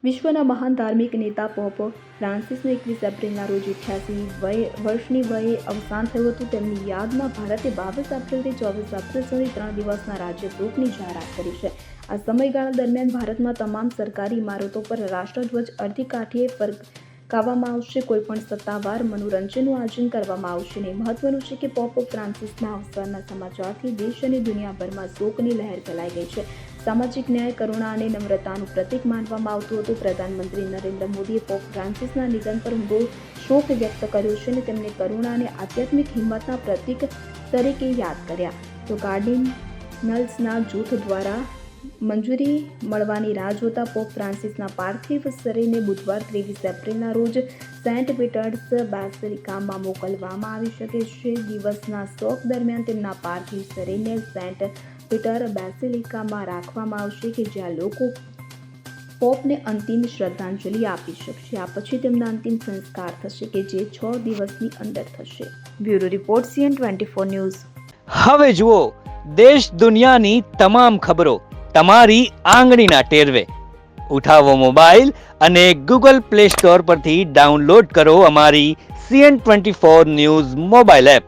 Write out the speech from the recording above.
વિશ્વના મહાન ધાર્મિક નેતા પોપ ફ્રાન્સિસનું 21 એપ્રિલના રોજ 88 વર્ષની વયે અવસાન થયું હતું. તેમની યાદમાં ભારતે 22 એપ્રિલથી 24 એપ્રિલ સુધી 3 દિવસના રાજ્ય શોકની જાહેરાત કરી છે. આ સમયગાળા દરમિયાન ભારતમાં તમામ સરકારી ઇમારતો પર રાષ્ટ્રધ્વજ અડધી કાઠીએ ફરકાવવામાં આવશે. કોઈપણ સત્તાવાર મનોરંજનનું આયોજન કરવામાં આવશે નહીં. મહત્વનું છે કે પોપ ફ્રાન્સિસના અવસાનના સમાચારથી દેશ અને દુનિયાભરમાં શોકની લહેર ફેલાઈ ગઈ છે. સામાજિક ન્યાય, કરુણા અને નમ્રતાનું પ્રતીક માનવામાં આવતું હતું. પ્રધાનમંત્રી નરેન્દ્ર મોદીએ પોપ ફ્રાન્સિસના નિધન પર ઊંડો શોક વ્યક્ત કર્યો છે અને તેમને કરુણા અને આધ્યાત્મિક હિંમતના પ્રતીક તરીકે યાદ કર્યા. તો કાર્ડિનલ્સના જૂથ દ્વારા મંજૂરી મળવાની રાહ જોતા પોપ ફ્રાન્સિસના પાર્થિવ શરીરને બુધવાર 23 એપ્રિલના રોજ સેન્ટ પીટર્સ બેસિલિકામાં મોકલવામાં આવી શકે છે. દિવસના શોક દરમિયાન તેમના પાર્થિવ શરીરને સેન્ટ પીટર બેસિલિકામાં રાખવામાં આવશે કે જ્યાં લોકો પોપને અંતિમ શ્રદ્ધાંજલિ આપી શકશે. આ પછી તેમના અંતિમ સંસ્કાર થશે કે જે 6 દિવસની અંદર થશે. Bureau report CN24 news. હવે જુઓ દેશ દુનિયાની તમામ ખબરો તમારી આંગળીના ટેરવે. ઉઠાવો મોબાઈલ અને Google Play Store પરથી ડાઉનલોડ કરો અમારી CN24 ન્યૂઝ મોબાઈલ એપ.